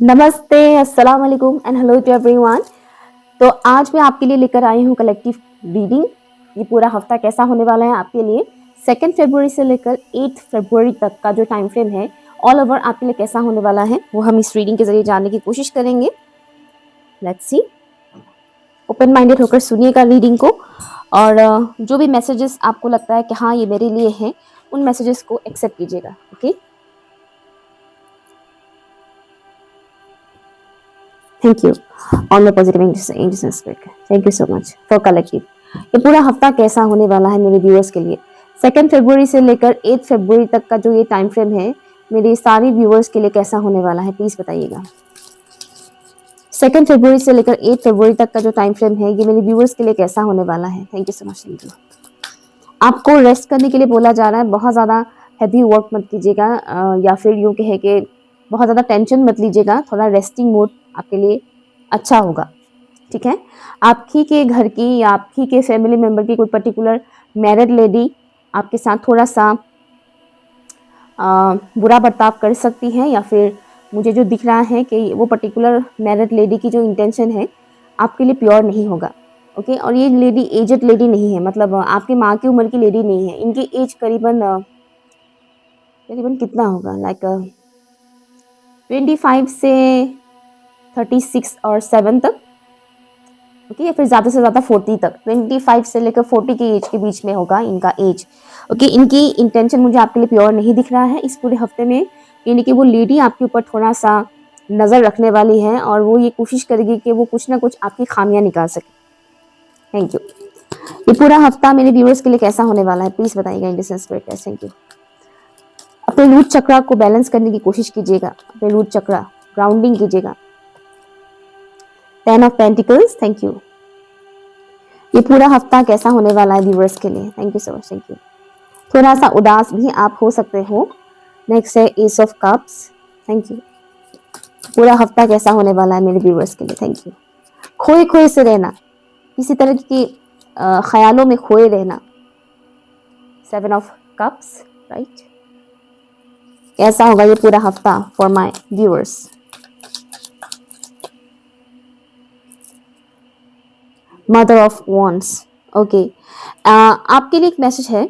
नमस्ते, अस्सलाम वालेकुम एंड हेलो टू एवरीवन। तो आज मैं आपके लिए लेकर आई हूँ कलेक्टिव रीडिंग। ये पूरा हफ्ता कैसा होने वाला है आपके लिए, 2 फरवरी से लेकर 8 फरवरी तक का जो टाइम फ्रेम है ऑल ओवर आपके लिए कैसा होने वाला है वो हम इस रीडिंग के जरिए जानने की कोशिश करेंगे। लेट्स सी, ओपन माइंडेड होकर सुनिएगा रीडिंग को और जो भी मैसेजेस आपको लगता है कि हाँ ये मेरे लिए हैं, उन मैसेजेस को एक्सेप्ट कीजिएगा। Okay, thank you on the positive angels spirit. Thank you so much for collective. ये पूरा हफ्ता कैसा होने वाला है मेरे व्यूअर्स के लिए, 2 फरवरी से लेकर 8 फरवरी तक का जो ये टाइम फ्रेम है मेरे सारे व्यूअर्स के लिए कैसा होने वाला है, प्लीज बताइएगा। 2 फरवरी से लेकर 8 फरवरी तक का जो टाइम फ्रेम है ये मेरे व्यूअर्स के लिए कैसा होने वाला है। Thank you so much. Thank you. आपको रेस्ट करने के लिए बोला जा रहा है, बहुत ज़्यादा हैवी वर्क मत कीजिएगा या फिर यूँ कहे कि बहुत ज़्यादा टेंशन मत लीजिएगा, थोड़ा रेस्टिंग मोड आपके लिए अच्छा होगा। ठीक है, आपकी के घर की या आपकी के फैमिली मेम्बर की कोई पर्टिकुलर मैरिड लेडी आपके साथ थोड़ा सा बुरा बर्ताव कर सकती है, या फिर मुझे जो दिख रहा है कि वो पर्टिकुलर मैरिड लेडी की जो इंटेंशन है आपके लिए प्योर नहीं होगा। ओके, और ये लेडी एजड लेडी नहीं है, मतलब आपकी माँ की उम्र की लेडी नहीं है। इनकी एज करीबन करीबन कितना होगा, लाइक 25 से 36 और 7 तक। ओके, या फिर ज़्यादा से ज़्यादा 40 तक, 25 से लेकर 40 की एज के बीच में होगा इनका एज। ओके, इनकी इंटेंशन मुझे आपके लिए प्योर नहीं दिख रहा है इस पूरे हफ्ते में, यानी कि वो लेडी आपके ऊपर थोड़ा सा नज़र रखने वाली है और वो ये कोशिश करेगी कि वो कुछ ना कुछ आपकी खामियां निकाल सके। Thank you. ये पूरा हफ्ता मेरे व्यूअर्स के लिए कैसा होने वाला है प्लीज बताइएगा इन स्पिरिट। Thank you. अपने रूट चक्रा को बैलेंस करने की कोशिश कीजिएगा, अपने रूट चक्रा ग्राउंडिंग कीजिएगा। 10 ऑफ पेंटिकल्स, थैंक यू। ये पूरा हफ्ता कैसा होने वाला है व्यूअर्स के लिए, thank you so much. Thank you. थोड़ा सा उदास भी आप हो सकते हो। नेक्स्ट है S of cups, thank you. पूरा हफ्ता कैसा होने वाला है मेरे व्यूअर्स के लिए, थैंक यू। खोए खोए से रहना, किसी तरह की ख्यालों में खोए रहना। 7 ऑफ कप्स, राइट। कैसा होगा ये पूरा हफ्ता for my viewers. Mother of wands, okay. आपके लिए एक मैसेज है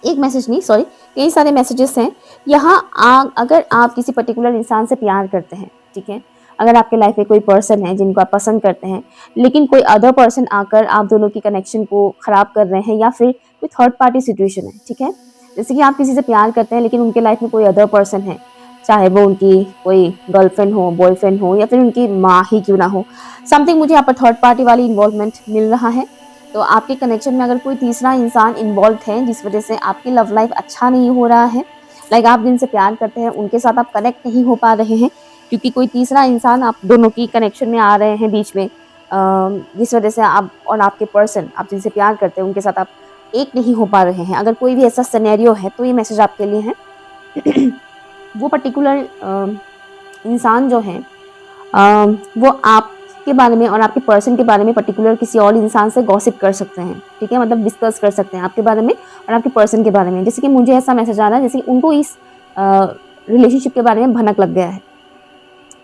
एक मैसेज नहीं, सॉरी, कई सारे मैसेजेस हैं यहाँ। अगर आप किसी पर्टिकुलर इंसान से प्यार करते हैं, ठीक है, अगर आपके लाइफ में कोई पर्सन है जिनको आप पसंद करते हैं, लेकिन कोई अदर पर्सन आकर आप दोनों की कनेक्शन को ख़राब कर रहे हैं, या फिर कोई थर्ड पार्टी सिचुएशन है, ठीक है, जैसे कि आप किसी से प्यार करते हैं लेकिन उनके लाइफ में कोई अदर पर्सन है, चाहे वो उनकी कोई गर्लफ्रेंड हो, बॉयफ्रेंड हो, या फिर उनकी माँ ही क्यों ना हो, समथिंग मुझे यहाँ पर थर्ड पार्टी वाली इन्वॉल्वमेंट मिल रहा है। तो आपके कनेक्शन में अगर कोई तीसरा इंसान इन्वॉल्व है जिस वजह से आपकी लव लाइफ अच्छा नहीं हो रहा है, लाइक आप जिनसे प्यार करते हैं उनके साथ आप कनेक्ट नहीं हो पा रहे हैं क्योंकि कोई तीसरा इंसान आप दोनों की कनेक्शन में आ रहे हैं बीच में, जिस वजह से आप और आपके पर्सन, आप जिनसे प्यार करते हैं उनके साथ आप एक नहीं हो पा रहे हैं। अगर कोई भी ऐसा सिनेरियो है तो ये मैसेज आपके लिए है। वो पर्टिकुलर इंसान जो है वो आपके बारे में और आपके पर्सन के बारे में पर्टिकुलर किसी और इंसान से गॉसिप कर सकते हैं, ठीक है, मतलब डिस्कस कर सकते हैं आपके बारे में और आपके पर्सन के बारे में। जैसे कि मुझे ऐसा मैसेज आ रहा है जैसे कि उनको इस रिलेशनशिप के बारे में भनक लग गया है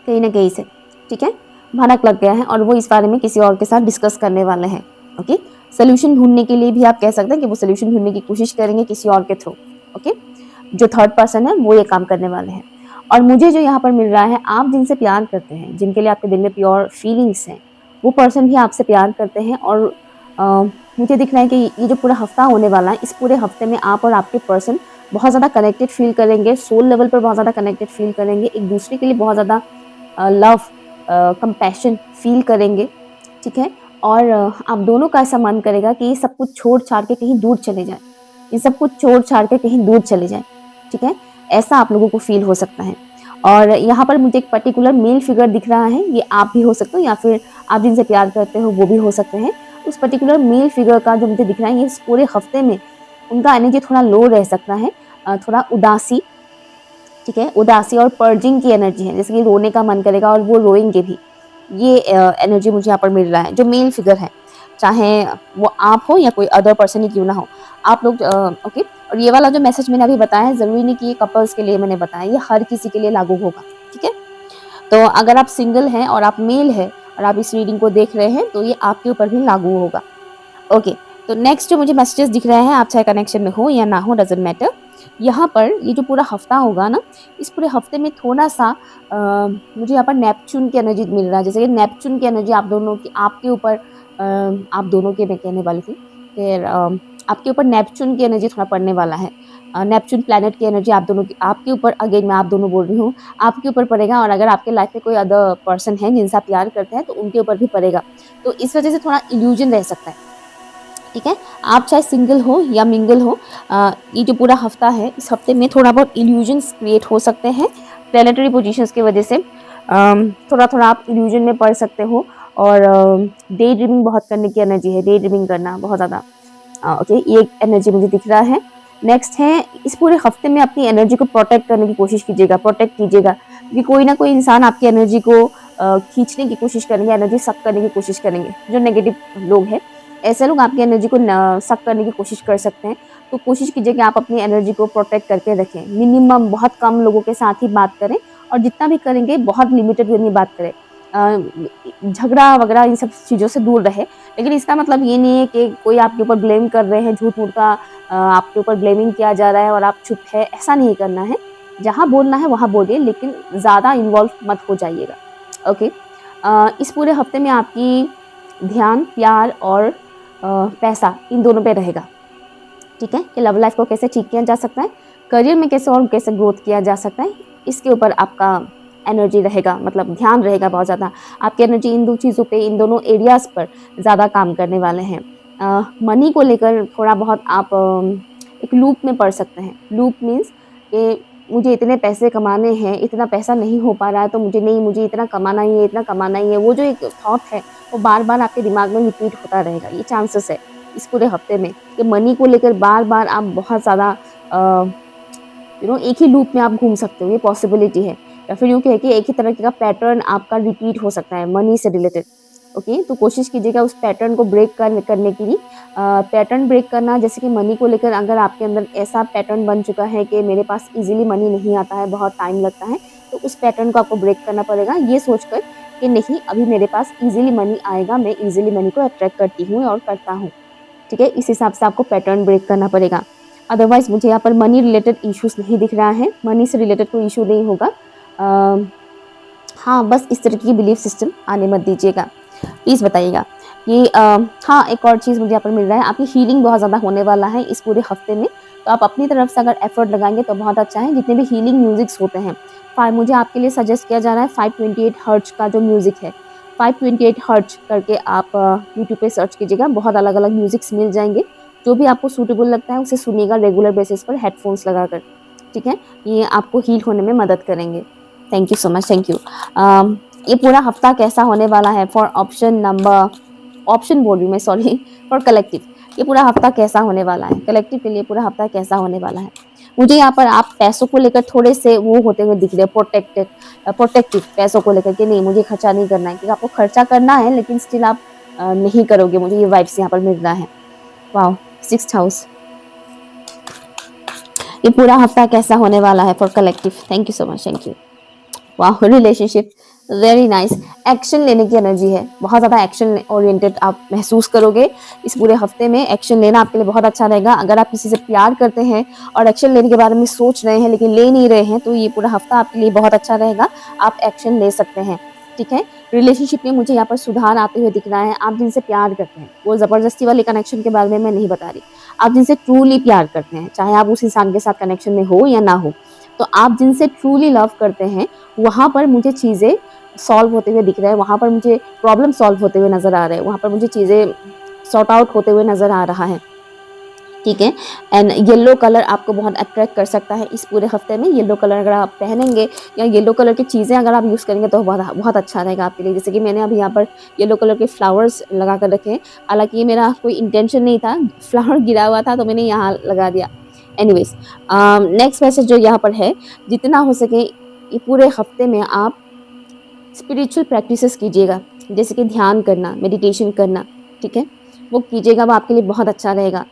कहीं ना कहीं से, ठीक है, भनक लग गया है और वो इस बारे में किसी और के साथ डिस्कस करने वाले हैं। ओके, सोल्यूशन ढूंढने के लिए भी आप कह सकते हैं कि वो सोल्यूशन ढूंढने की कोशिश करेंगे किसी और के थ्रू। ओके, जो थर्ड पर्सन है वो ये काम करने वाले हैं। और मुझे जो यहाँ पर मिल रहा है, आप जिनसे प्यार करते हैं, जिनके लिए आपके दिल में प्योर फीलिंग्स हैं, वो पर्सन भी आपसे प्यार करते हैं। और मुझे दिख रहा है कि ये जो पूरा हफ्ता होने वाला है, इस पूरे हफ्ते में आप और आपके पर्सन बहुत ज़्यादा कनेक्टेड फील करेंगे, सोल लेवल पर बहुत ज़्यादा कनेक्टेड फील करेंगे, एक दूसरे के लिए बहुत ज़्यादा लव कंपैशन फील करेंगे, ठीक है। और आप दोनों का ऐसा मन करेगा कि ये सब कुछ छोड़ छाड़ के कहीं दूर चले जाए, ये सब कुछ छोड़ छाड़ के कहीं दूर चले जाए, ठीक है, ऐसा आप लोगों को फील हो सकता है। और यहाँ पर मुझे एक पर्टिकुलर मेल फिगर दिख रहा है, ये आप भी हो सकते हो या फिर आप जिनसे प्यार करते हो वो भी हो सकते हैं। उस पर्टिकुलर मेल फिगर का जो मुझे दिख रहा है, ये इस पूरे हफ्ते में उनका एनर्जी थोड़ा लो रह सकता है, थोड़ा उदासी, ठीक है, उदासी और पर्जिंग की एनर्जी है, जैसे कि रोने का मन करेगा और वो रोएंगे भी, ये एनर्जी मुझे यहाँ पर मिल रहा है। जो मेल फिगर है, चाहे वो आप हो या कोई अदर पर्सन ही क्यों ना हो, आप लोग ओके। और ये वाला जो मैसेज मैंने अभी बताया है, ज़रूरी नहीं कि ये कपल्स के लिए मैंने बताया, ये हर किसी के लिए लागू होगा, ठीक है। तो अगर आप सिंगल हैं और आप मेल हैं और आप इस रीडिंग को देख रहे हैं तो ये आपके ऊपर भी लागू होगा। ओके, तो नेक्स्ट जो मुझे मैसेजेस दिख रहे हैं, आप चाहे कनेक्शन में हो या ना हो, डजंट मैटर। यहाँ पर ये जो पूरा हफ्ता होगा ना, इस पूरे हफ्ते में थोड़ा सा मुझे यहाँ पर नेपच्यून की एनर्जी मिल रहा है। जैसे कि नेपच्यून की एनर्जी आप दोनों की आपके ऊपर, आप दोनों के मैं कहने वाली थी, फिर आपके ऊपर नेपच्यून की एनर्जी थोड़ा पड़ने वाला है। नेपच्यून प्लैनेट की एनर्जी आप दोनों की आपके ऊपर, अगेन मैं आप दोनों बोल रही हूँ, आपके ऊपर पड़ेगा। और अगर आपके लाइफ में कोई अदर पर्सन है जिनसे आप प्यार करते हैं तो उनके ऊपर भी पड़ेगा। तो इस वजह से थोड़ा इल्यूजन रह सकता है, ठीक है। आप चाहे सिंगल हो या मिंगल हो, ये जो पूरा हफ्ता है, इस हफ्ते में थोड़ा बहुत इल्यूजन्स क्रिएट हो सकते हैं प्लैनेटरी पोजीशंस की वजह से। थोड़ा थोड़ा आप इल्यूजन में पड़ सकते हो। और डे ड्रीमिंग बहुत करने की एनर्जी है, डे ड्रीमिंग करना बहुत ज़्यादा। ओके, ये एनर्जी मुझे दिख रहा है। नेक्स्ट है, इस पूरे हफ्ते में अपनी एनर्जी को प्रोटेक्ट करने की कोशिश कीजिएगा, प्रोटेक्ट कीजिएगा, क्योंकि कोई ना कोई इंसान आपकी एनर्जी को खींचने की कोशिश करेंगे, एनर्जी सक करने की कोशिश करेंगे। जो नेगेटिव लोग हैं, ऐसे लोग आपकी एनर्जी को सक करने की कोशिश कर सकते हैं। तो कोशिश कीजिए कि आप अपनी एनर्जी को प्रोटेक्ट करके रखें। मिनिमम बहुत कम लोगों के साथ ही बात करें, और जितना भी करेंगे बहुत लिमिटेड वे में बात करें। झगड़ा वगैरह इन सब चीज़ों से दूर रहे। लेकिन इसका मतलब ये नहीं है कि कोई आपके ऊपर ब्लेम कर रहे हैं, झूठ मूठ का आपके ऊपर ब्लेमिंग किया जा रहा है और आप चुप है, ऐसा नहीं करना है। जहाँ बोलना है वहाँ बोलिए, लेकिन ज़्यादा इन्वॉल्व मत हो जाइएगा। ओके, इस पूरे हफ्ते में आपकी ध्यान प्यार और पैसा इन दोनों पे रहेगा, ठीक है। कि लव लाइफ को कैसे ठीक किया जा सकता है, करियर में कैसे और कैसे ग्रोथ किया जा सकता है, इसके ऊपर आपका एनर्जी रहेगा, मतलब ध्यान रहेगा बहुत ज़्यादा। आपकी एनर्जी इन दो चीज़ों पे, इन दोनों एरियाज़ पर ज़्यादा काम करने वाले हैं। मनी को लेकर थोड़ा बहुत आप एक लूप में पड़ सकते हैं। लूप मीन्स कि मुझे इतने पैसे कमाने हैं, इतना पैसा नहीं हो पा रहा है तो मुझे इतना कमाना ही है, इतना कमाना ही है। वो जो एक थॉट है वो बार बार आपके दिमाग में रिपीट होता रहेगा। ये चांसेस है इस पूरे हफ्ते में कि मनी को लेकर बार बार आप बहुत ज़्यादा एक ही लूप में आप घूम सकते हो, ये पॉसिबिलिटी है। या फिर यूँ कहे कि एक ही तरह का पैटर्न आपका रिपीट हो सकता है मनी से रिलेटेड। ओके, तो कोशिश कीजिएगा उस पैटर्न को ब्रेक करने के लिए। पैटर्न ब्रेक करना, जैसे कि मनी को लेकर अगर आपके अंदर ऐसा पैटर्न बन चुका है कि मेरे पास इजीली मनी नहीं आता है, बहुत टाइम लगता है, तो उस पैटर्न को आपको ब्रेक करना पड़ेगा। ये सोचकर कि नहीं, अभी मेरे पास इजीली मनी आएगा, मैं इजीली मनी को अट्रैक्ट करती हूँ और करता हूँ, ठीक है। इस हिसाब से आपको पैटर्न ब्रेक करना पड़ेगा। अदरवाइज मुझे यहाँ पर मनी रिलेटेड इश्यूज नहीं दिख रहा है, मनी से रिलेटेड कोई इशू नहीं होगा। हाँ, बस इस तरीके की बिलीफ सिस्टम आने मत दीजिएगा, प्लीज़ बताइएगा। ये हाँ, एक और चीज़ मुझे यहाँ पर मिल रहा है, आपकी हीलिंग बहुत ज़्यादा होने वाला है इस पूरे हफ्ते में। तो आप अपनी तरफ से अगर एफर्ट लगाएंगे तो बहुत अच्छा है। जितने भी हीलिंग म्यूजिक्स होते हैं, मुझे आपके लिए सजेस्ट किया जा रहा है 528 हर्ट्ज का जो म्यूज़िक है, 528 हर्ट्ज करके आप यूट्यूब पे सर्च कीजिएगा, बहुत अलग अलग म्यूजिक्स मिल जाएंगे। जो भी आपको सूटेबल लगता है उसे सुनिएगा रेगुलर बेसिस पर हेडफोन्स लगाकर, ठीक है। ये आपको हील होने में मदद करेंगे। Thank you so much, thank you. ये पूरा हफ्ता कैसा होने वाला है फॉर ऑप्शन बोल रही हूँ मैं, सॉरी, फॉर कलेक्टिव। ये पूरा हफ्ता कैसा होने वाला है, कलेक्टिव के लिए पूरा हफ्ता कैसा होने वाला है। मुझे यहाँ पर आप पैसों को लेकर थोड़े से वो होते हुए दिख रहे हैं, प्रोटेक्टिव पैसों को लेकर कि नहीं मुझे खर्चा नहीं करना है, क्योंकि आपको खर्चा करना है लेकिन स्टिल आप नहीं करोगे। मुझे ये वाइब्स यहाँ पर मिल रहा है। Wow, 6th house. ये पूरा हफ्ता कैसा होने वाला है for collective. Thank you so much, thank you. वाह, रिलेशनशिप वेरी नाइस। एक्शन लेने की एनर्जी है, बहुत ज़्यादा एक्शन ओरिएंटेड आप महसूस करोगे इस पूरे हफ्ते में। एक्शन लेना आपके लिए बहुत अच्छा रहेगा। अगर आप किसी से प्यार करते हैं और एक्शन लेने के बारे में सोच रहे हैं लेकिन ले नहीं रहे हैं, तो ये पूरा हफ्ता आपके लिए बहुत अच्छा रहेगा, आप एक्शन ले सकते हैं, ठीक है। रिलेशनशिप में मुझे यहाँ पर सुधार आते हुए दिख रहा है। आप जिनसे प्यार करते हैं, वो ज़बरदस्ती वाले कनेक्शन के बारे में मैं नहीं बता रही, आप जिनसे ट्रूली प्यार करते हैं, चाहे आप उस इंसान के साथ कनेक्शन में हो या ना हो, तो आप जिनसे ट्रूली लव करते हैं, वहाँ पर मुझे चीज़ें सॉल्व होते हुए दिख रहे हैं, वहाँ पर मुझे प्रॉब्लम सॉल्व होते हुए नज़र आ रहे हैं, वहाँ पर मुझे चीज़ें सॉर्ट आउट होते हुए नज़र आ रहा है, ठीक है। एंड येलो कलर आपको बहुत अट्रैक्ट कर सकता है इस पूरे हफ्ते में। येलो कलर अगर आप पहनेंगे या येलो कलर की चीज़ें अगर आप यूज़ करेंगे तो बहुत बहुत अच्छा रहेगा आपके लिए। जैसे कि मैंने अभी यहाँ पर येलो कलर के फ्लावर्स लगा कर रखे हैं, हालांकि ये मेरा कोई इंटेंशन नहीं था, फ्लावर गिरा हुआ था तो मैंने यहाँ लगा दिया। एनीवेज, नेक्स्ट मैसेज जो यहाँ पर है, जितना हो सके ये पूरे हफ्ते में आप स्पिरिचुअल प्रैक्टिसेस कीजिएगा, जैसे कि ध्यान करना, मेडिटेशन करना, ठीक है, वो कीजिएगा, वो आपके लिए बहुत अच्छा रहेगा।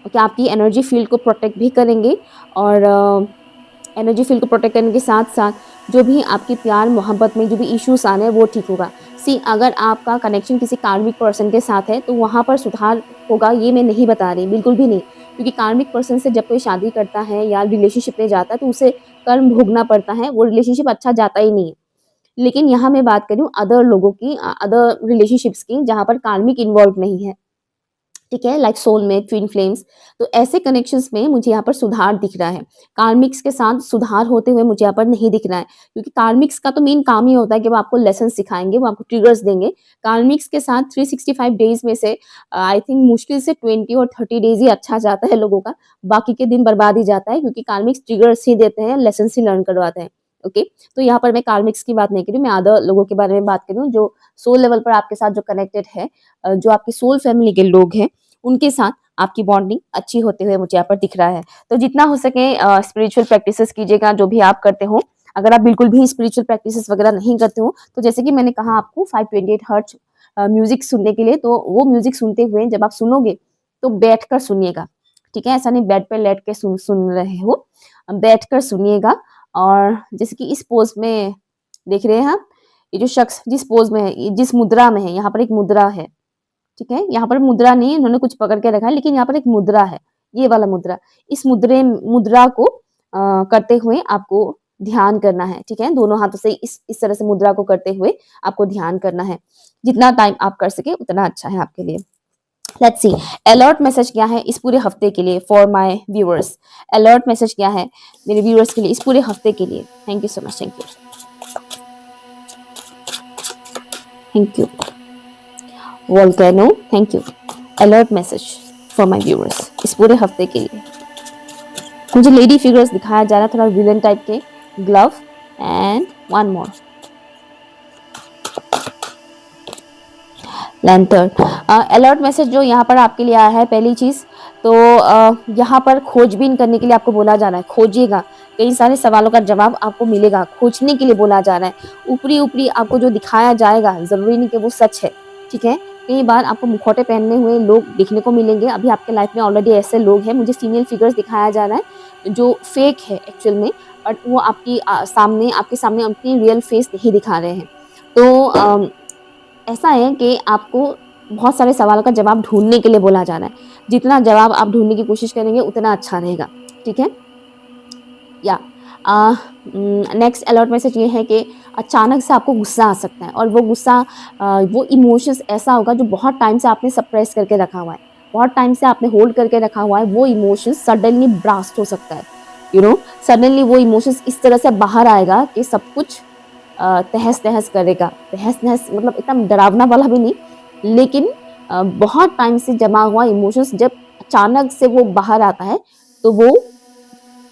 कि आपकी एनर्जी फील्ड को प्रोटेक्ट भी करेंगे और एनर्जी फील्ड को प्रोटेक्ट करने के साथ साथ जो भी आपके प्यार मोहब्बत में जो भी इश्यूज आ रहे हैं वो ठीक होगा। सी अगर आपका कनेक्शन किसी कार्मिक पर्सन के साथ है तो वहाँ पर सुधार होगा, ये मैं नहीं बता रही, बिल्कुल भी नहीं। क्योंकि कार्मिक पर्सन से जब कोई शादी करता है या रिलेशनशिप में जाता है तो उसे कर्म भोगना पड़ता है, वो रिलेशनशिप अच्छा जाता ही नहीं है। लेकिन यहाँ मैं बात कर रही हूँ अदर लोगों की, अदर रिलेशनशिप्स की, जहाँ पर कार्मिक इन्वॉल्व नहीं है, ठीक है, लाइक सोलमेट, ट्विन फ्लेम्स। तो ऐसे कनेक्शंस में मुझे यहाँ पर सुधार दिख रहा है। कार्मिक्स के साथ सुधार होते हुए मुझे यहाँ पर नहीं दिख रहा है, क्योंकि कार्मिक्स का तो मेन काम ही होता है कि वो आपको लेसन सिखाएंगे, वो आपको ट्रिगर्स देंगे। कार्मिक्स के साथ 365 डेज में से आई थिंक मुश्किल से 20 और 30 डेज ही अच्छा जाता है लोगों का, बाकी के दिन बर्बाद ही जाता है, क्योंकि कार्मिक्स ट्रिगर्स ही देते हैं, लेसन ही लर्न करवाते हैं। ओके, तो यहाँ पर मैं कार्मिक्स की बात नहीं कर रही हूँ, मैं अदर लोगों के बारे में बात कर रही हूँ जो सोल लेवल पर आपके साथ जो कनेक्टेड है, जो आपकी सोल फैमिली के लोग हैं, उनके साथ आपकी बॉन्डिंग अच्छी होते हुए मुझे यहाँ पर दिख रहा है। तो जितना हो सके स्पिरिचुअल प्रैक्टिसेस कीजिएगा, जो भी आप करते हो। अगर आप बिल्कुल भी स्पिरिचुअल प्रैक्टिसेस वगैरह नहीं करते हो, तो जैसे कि मैंने कहा आपको 528 हर्ट्ज म्यूजिक सुनने के लिए, तो वो म्यूजिक सुनते हुए जब आप सुनोगे तो बैठ कर सुनिएगा, ठीक है, ऐसा नहीं बेड पर लेट के सुन रहे हो, बैठ कर सुनिएगा। और जैसे कि इस पोज में देख रहे हैं आप, ये जो शख्स जिस पोज में है, जिस मुद्रा में है, यहाँ पर एक मुद्रा है, ठीक है, यहाँ पर मुद्रा नहीं है, इन्होंने कुछ पकड़ के रखा है, लेकिन यहाँ पर एक मुद्रा है, ये वाला मुद्रा। इस मुद्रा को करते हुए आपको ध्यान करना है, ठीक है, दोनों हाथों से इस तरह से मुद्रा को करते हुए आपको ध्यान करना है। जितना टाइम आप कर सके उतना अच्छा है आपके लिए। लेट्स सी अलर्ट मैसेज क्या है इस पूरे हफ्ते के लिए for my viewers. Alert message क्या है मेरे व्यूअर्स के लिए इस पूरे हफ्ते के लिए। Thank you so much, thank you, thank you. Volcano, thank you. Alert message for my viewers इस पूरे हफ्ते के लिए। मुझे लेडी फिगर्स दिखाया जा रहा है, थोड़ा विलन टाइप के, glove and one more lantern. Alert message जो यहाँ पर आपके लिए आया है, पहली चीज तो यहाँ पर खोजबीन करने के लिए आपको बोला जा रहा है, खोजिएगा, कई सारे सवालों का जवाब आपको मिलेगा, खोजने के लिए बोला जा रहा है। ऊपरी ऊपरी आपको जो दिखाया जाएगा जरूरी नहीं कि वो सच है, ठीक है। कई बार आपको मुखौटे पहने हुए लोग देखने को मिलेंगे, अभी आपके लाइफ में ऑलरेडी ऐसे लोग हैं। मुझे फीमेल फिगर्स दिखाया जा रहा है जो फेक है एक्चुअल में, बट वो आपके सामने अपनी रियल फेस नहीं दिखा रहे हैं। तो ऐसा है कि आपको बहुत सारे सवालों का जवाब ढूंढने के लिए बोला जा रहा है। जितना जवाब आप ढूंढने की कोशिश करेंगे उतना अच्छा रहेगा, ठीक है। या नेक्स्ट अलर्ट मैसेज ये है कि अचानक से आपको गुस्सा आ सकता है, और वो गुस्सा वो इमोशंस ऐसा होगा जो बहुत टाइम से आपने सप्रेस करके रखा हुआ है, बहुत टाइम से आपने होल्ड करके रखा हुआ है। वो इमोशंस सडनली ब्रास्ट हो सकता है, यू नो, सडनली वो इमोशंस इस तरह से बाहर आएगा कि सब कुछ तहस नहस करेगा। तहस नहस मतलब एकदम डरावना वाला भी नहीं, लेकिन बहुत टाइम से जमा हुआ इमोशंस जब अचानक से वो बाहर आता है तो वो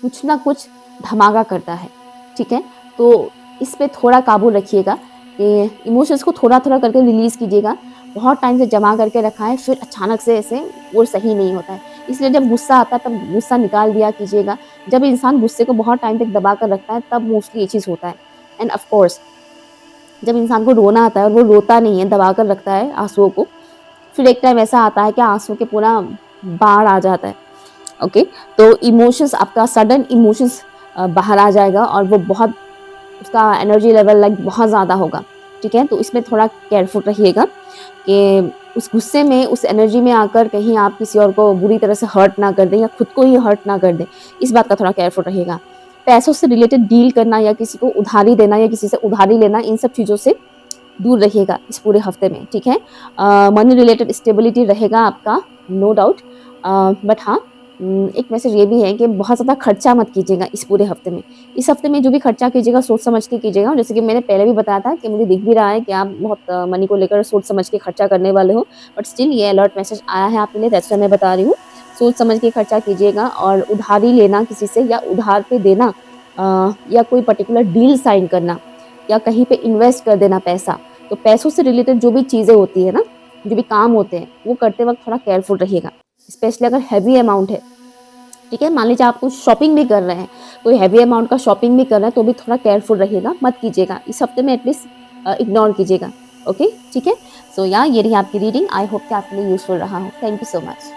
कुछ ना कुछ धमाका करता है, ठीक है। तो इस पे थोड़ा काबू रखिएगा कि इमोशंस को थोड़ा थोड़ा करके रिलीज कीजिएगा। बहुत टाइम से जमा करके रखा है, फिर अचानक से ऐसे वो सही नहीं होता है। इसलिए जब गुस्सा आता है तब गुस्सा निकाल दिया कीजिएगा। जब इंसान गुस्से को बहुत टाइम तक दबा कर रखता है तब मोस्टली ये चीज़ होता है। एंड ऑफ कोर्स जब इंसान को रोना आता है और वो रोता नहीं है, दबा कर रखता है आंसुओं को, फिर एक टाइम ऐसा आता है कि आंसू के पूरा बाढ़ आ जाता है। ओके, तो इमोशंस आपका सडन इमोशंस बाहर आ जाएगा और वो बहुत उसका एनर्जी लेवल लाइक बहुत ज़्यादा होगा, ठीक है। तो इसमें थोड़ा केयरफुल रहिएगा कि उस गुस्से में, उस एनर्जी में आकर कहीं आप किसी और को बुरी तरह से हर्ट ना कर दें या खुद को ही हर्ट ना कर दें, इस बात का थोड़ा केयरफुल रहिएगा। पैसों से रिलेटेड डील करना या किसी को उधारी देना या किसी से उधारी लेना, इन सब चीज़ों से दूर रहिएगा इस पूरे हफ्ते में, ठीक है। मनी रिलेटेड स्टेबिलिटी रहेगा आपका, नो डाउट। बट हाँ, एक मैसेज ये भी है कि बहुत ज़्यादा खर्चा मत कीजिएगा इस पूरे हफ्ते में। इस हफ्ते में जो भी खर्चा कीजिएगा सोच समझ के कीजिएगा। जैसे कि मैंने पहले भी बताया था कि मुझे दिख भी रहा है कि आप बहुत मनी को लेकर सोच समझ के खर्चा करने वाले हो, बट स्टिल ये अलर्ट मैसेज आया है आपके लिए, दैट्स व्हाई मैं बता रही हूँ। सोच समझ के खर्चा कीजिएगा, और उधारी लेना किसी से या उधार पे देना, या कोई पर्टिकुलर डील साइन करना या कहीं पे इन्वेस्ट कर देना पैसा, तो पैसों से रिलेटेड जो भी चीज़ें होती है ना, जो भी काम होते हैं, वो करते वक्त थोड़ा केयरफुल रहिएगा, स्पेशली अगर हैवी अमाउंट है, ठीक है। मान लीजिए आप कुछ शॉपिंग भी कर रहे हैं, कोई हैवी अमाउंट का शॉपिंग भी कर रहे हैं, तो भी थोड़ा केयरफुल रहिएगा, मत कीजिएगा इस हफ्ते में, एटलीस्ट इग्नोर कीजिएगा, ओके, ठीक है। सो या ये रही आपकी रीडिंग। आई होप कि आपके लिए यूजफुल रहा हो। Thank you so much.